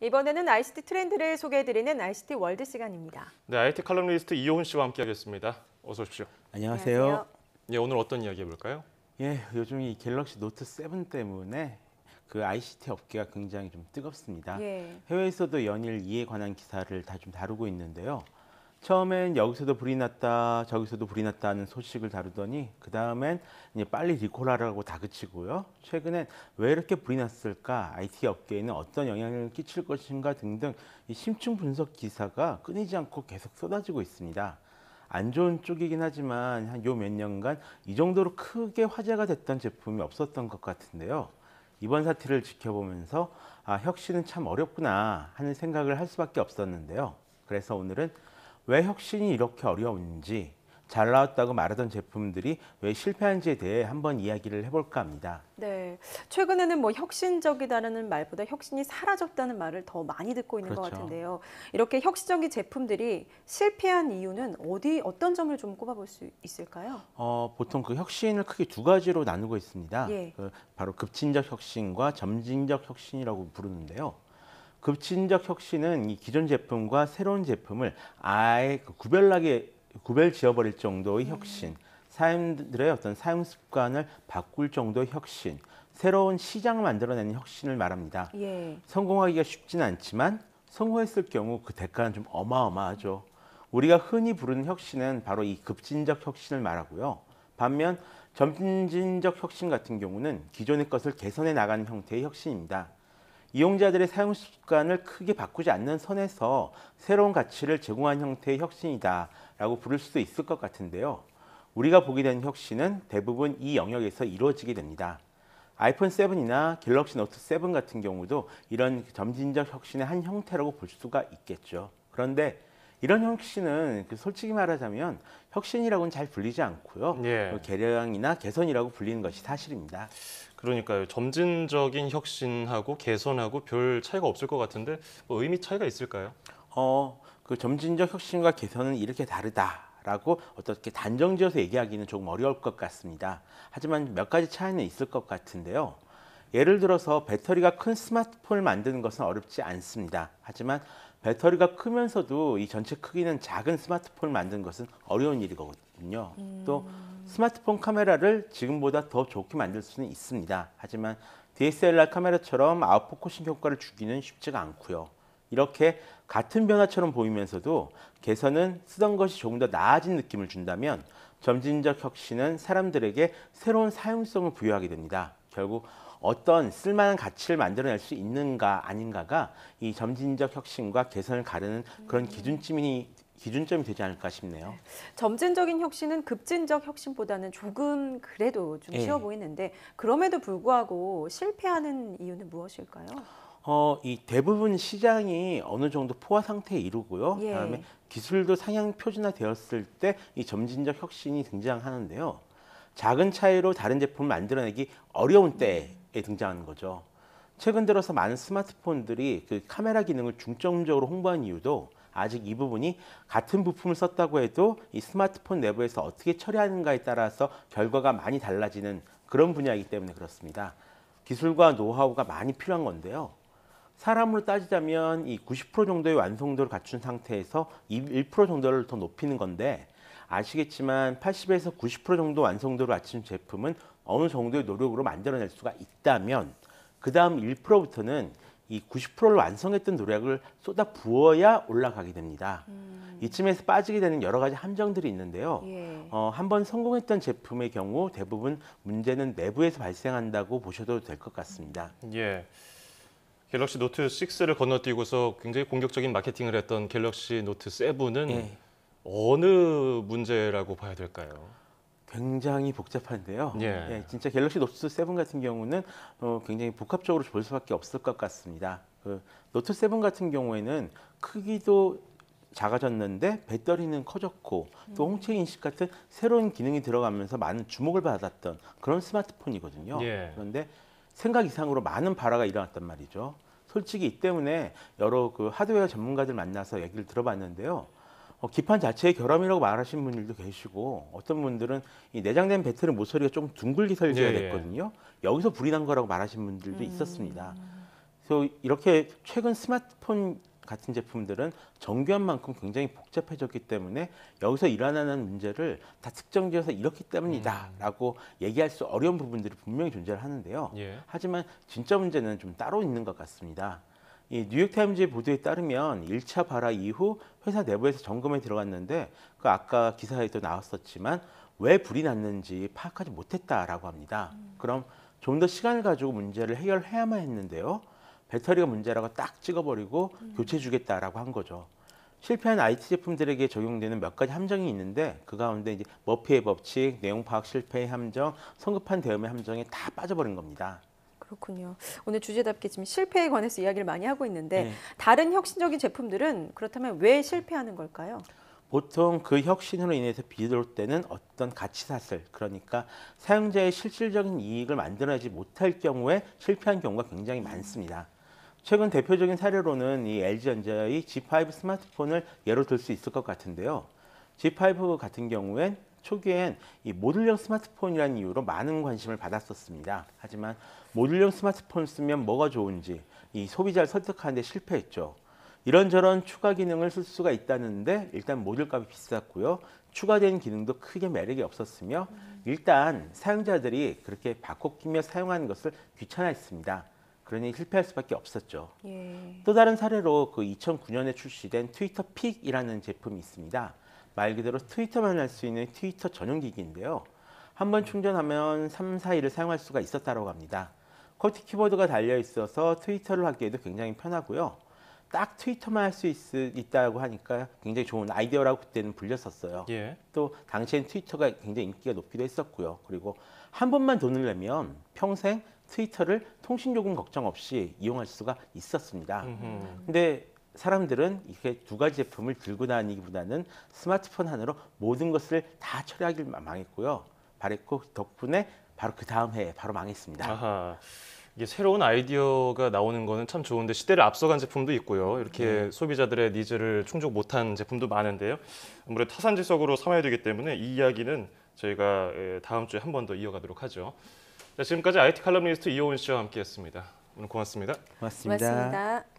이번에는 ICT 트렌드를 소개해드리는 ICT 월드 시간입니다. 네, IT 칼럼니스트 이호훈 씨와 함께하겠습니다. 어서 오십시오. 안녕하세요. 예, 오늘 어떤 이야기 해볼까요? 예, 요즘 이 갤럭시 노트 7 때문에 그 ICT 업계가 굉장히 좀 뜨겁습니다. 예. 해외에서도 연일 이에 관한 기사를 다 좀 다루고 있는데요. 처음엔 여기서도 불이 났다, 저기서도 불이 났다 하는 소식을 다루더니 그 다음엔 이제 빨리 리콜하라고 다그치고요. 최근엔 왜 이렇게 불이 났을까, IT 업계에는 어떤 영향을 끼칠 것인가 등등 이 심층 분석 기사가 끊이지 않고 계속 쏟아지고 있습니다. 안 좋은 쪽이긴 하지만 한 요 몇 년간 이 정도로 크게 화제가 됐던 제품이 없었던 것 같은데요. 이번 사태를 지켜보면서 혁신은 참 어렵구나 하는 생각을 할 수밖에 없었는데요. 그래서 오늘은 왜 혁신이 이렇게 어려운지, 잘 나왔다고 말하던 제품들이 왜 실패한지에 대해 한번 이야기를 해볼까 합니다. 네, 최근에는 뭐 혁신적이다라는 말보다 혁신이 사라졌다는 말을 더 많이 듣고 있는 것 그렇죠. 같은데요. 이렇게 혁신적인 제품들이 실패한 이유는 어떤 점을 좀 꼽아볼 수 있을까요? 보통 그 혁신을 크게 두 가지로 나누고 있습니다. 예. 바로 급진적 혁신과 점진적 혁신이라고 부르는데요. 급진적 혁신은 이 기존 제품과 새로운 제품을 아예 구별 지어버릴 정도의 혁신, 사람들의 어떤 사용 습관을 바꿀 정도의 혁신, 새로운 시장을 만들어내는 혁신을 말합니다. 예. 성공하기가 쉽지는 않지만 성공했을 경우 그 대가는 좀 어마어마하죠. 우리가 흔히 부르는 혁신은 바로 이 급진적 혁신을 말하고요. 반면 점진적 혁신 같은 경우는 기존의 것을 개선해 나가는 형태의 혁신입니다. 이용자들의 사용 습관을 크게 바꾸지 않는 선에서 새로운 가치를 제공한 형태의 혁신이다라고 부를 수도 있을 것 같은데요. 우리가 보게 되는 혁신은 대부분 이 영역에서 이루어지게 됩니다. 아이폰 7이나 갤럭시 노트 7 같은 경우도 이런 점진적 혁신의 한 형태라고 볼 수가 있겠죠. 그런데 이런 혁신은 솔직히 말하자면 혁신이라고는 잘 불리지 않고요. 예. 개량이나 개선이라고 불리는 것이 사실입니다. 그러니까요. 점진적인 혁신하고 개선하고 별 차이가 없을 것 같은데 뭐 의미 차이가 있을까요? 그 점진적 혁신과 개선은 이렇게 다르다라고 어떻게 단정지어서 얘기하기는 조금 어려울 것 같습니다. 하지만 몇 가지 차이는 있을 것 같은데요. 예를 들어서 배터리가 큰 스마트폰을 만드는 것은 어렵지 않습니다. 하지만 배터리가 크면서도 이 전체 크기는 작은 스마트폰을 만드는 것은 어려운 일이거든요. 또 스마트폰 카메라를 지금보다 더 좋게 만들 수는 있습니다. 하지만 DSLR 카메라처럼 아웃포커싱 효과를 주기는 쉽지가 않고요. 이렇게 같은 변화처럼 보이면서도 개선은 쓰던 것이 조금 더 나아진 느낌을 준다면 점진적 혁신은 사람들에게 새로운 사용성을 부여하게 됩니다. 결국 어떤 쓸만한 가치를 만들어낼 수 있는가 아닌가가 이 점진적 혁신과 개선을 가르는 그런 기준점이 되지 않을까 싶네요. 점진적인 혁신은 급진적 혁신보다는 조금 그래도 좀 쉬워 예. 보이는데 그럼에도 불구하고 실패하는 이유는 무엇일까요? 이 대부분 시장이 어느 정도 포화 상태에 이르고요. 예. 그다음에 기술도 상향 표준화되었을 때 이 점진적 혁신이 등장하는데요. 작은 차이로 다른 제품을 만들어내기 어려운 때에 등장하는 거죠. 최근 들어서 많은 스마트폰들이 그 카메라 기능을 중점적으로 홍보한 이유도 아직 이 부분이 같은 부품을 썼다고 해도 이 스마트폰 내부에서 어떻게 처리하는가에 따라서 결과가 많이 달라지는 그런 분야이기 때문에 그렇습니다. 기술과 노하우가 많이 필요한 건데요. 사람으로 따지자면 이 90% 정도의 완성도를 갖춘 상태에서 1% 정도를 더 높이는 건데 아시겠지만 80에서 90% 정도 완성도를 갖춘 제품은 어느 정도의 노력으로 만들어낼 수가 있다면 그 다음 1%부터는 이 90%를 완성했던 노력을 쏟아 부어야 올라가게 됩니다. 이쯤에서 빠지게 되는 여러 가지 함정들이 있는데요. 예. 한번 성공했던 제품의 경우 대부분 문제는 내부에서 발생한다고 보셔도 될 것 같습니다. 예. 갤럭시 노트 6를 건너뛰고서 굉장히 공격적인 마케팅을 했던 갤럭시 노트 7은 예. 어느 문제라고 봐야 될까요? 굉장히 복잡한데요. 예. 진짜 갤럭시 노트 7 같은 경우는 굉장히 복합적으로 볼 수밖에 없을 것 같습니다. 노트 7 같은 경우에는 크기도 작아졌는데 배터리는 커졌고 또 홍채 인식 같은 새로운 기능이 들어가면서 많은 주목을 받았던 그런 스마트폰이거든요. 예. 그런데 생각 이상으로 많은 발화가 일어났단 말이죠. 솔직히 이 때문에 여러 그 하드웨어 전문가들 만나서 얘기를 들어봤는데요. 기판 자체의 결함이라고 말하시는 분들도 계시고 어떤 분들은 이 내장된 배터리 모서리가 좀 둥글게 설계가 예, 예. 됐거든요. 여기서 불이 난 거라고 말하시는 분들도 있었습니다. 그래서 이렇게 최근 스마트폰 같은 제품들은 정교한 만큼 굉장히 복잡해졌기 때문에 여기서 일어나는 문제를 다 특정 지어서 이렇기 때문이다라고 얘기할 수 어려운 부분들이 분명히 존재를 하는데요. 예. 하지만 진짜 문제는 좀 따로 있는 것 같습니다. 이 뉴욕타임즈의 보도에 따르면 1차 발화 이후 회사 내부에서 점검에 들어갔는데 그 아까 기사에도 나왔었지만 왜 불이 났는지 파악하지 못했다라고 합니다. 그럼 좀 더 시간을 가지고 문제를 해결해야만 했는데요. 배터리가 문제라고 딱 찍어버리고 교체해 주겠다라고 한 거죠. 실패한 IT 제품들에게 적용되는 몇 가지 함정이 있는데 그 가운데 이제 머피의 법칙, 내용 파악 실패의 함정, 성급한 대응의 함정에 다 빠져버린 겁니다. 그렇군요. 오늘 주제답게 지금 실패에 관해서 이야기를 많이 하고 있는데 네. 다른 혁신적인 제품들은 그렇다면 왜 실패하는 걸까요? 보통 그 혁신으로 인해서 비롯되는 어떤 가치사슬, 그러니까 사용자의 실질적인 이익을 만들어내지 못할 경우에 실패한 경우가 굉장히 많습니다. 최근 대표적인 사례로는 이 LG전자의 G5 스마트폰을 예로 들 수 있을 것 같은데요. G5 같은 경우엔 초기엔 이 모듈형 스마트폰이라는 이유로 많은 관심을 받았었습니다. 하지만 모듈형 스마트폰 쓰면 뭐가 좋은지 이 소비자를 설득하는 데 실패했죠. 이런저런 추가 기능을 쓸 수가 있다는데 일단 모듈 값이 비쌌고요. 추가된 기능도 크게 매력이 없었으며 일단 사용자들이 그렇게 바꿔 끼며 사용하는 것을 귀찮아했습니다. 그러니 실패할 수밖에 없었죠. 예. 또 다른 사례로 그 2009년에 출시된 트위터 픽이라는 제품이 있습니다. 말 그대로 트위터만 할 수 있는 트위터 전용 기기인데요. 한번 충전하면 3, 4일을 사용할 수가 있었다고 합니다. 커티 키보드가 달려 있어서 트위터를 하기에도 굉장히 편하고요. 딱 트위터만 할 수 있다고 하니까 굉장히 좋은 아이디어라고 그때는 불렸었어요. 예. 또 당시엔 트위터가 굉장히 인기가 높기도 했었고요. 그리고 한 번만 돈을 내면 평생 트위터를 통신요금 걱정 없이 이용할 수가 있었습니다. 근데 사람들은 이렇게 두 가지 제품을 들고 다니기보다는 스마트폰 하나로 모든 것을 다 처리하길 망했고요. 바랬고 덕분에 바로 그 다음 해에 바로 망했습니다. 아하. 이게 새로운 아이디어가 나오는 거는 참 좋은데 시대를 앞서간 제품도 있고요. 이렇게 소비자들의 니즈를 충족 못한 제품도 많은데요. 아무래도 타산지석으로 삼아야 되기 때문에 이 이야기는 저희가 다음 주에 한 번 더 이어가도록 하죠. 자, 지금까지 IT 칼럼니스트 이호은 씨와 함께했습니다. 오늘 고맙습니다. 고맙습니다. 고맙습니다.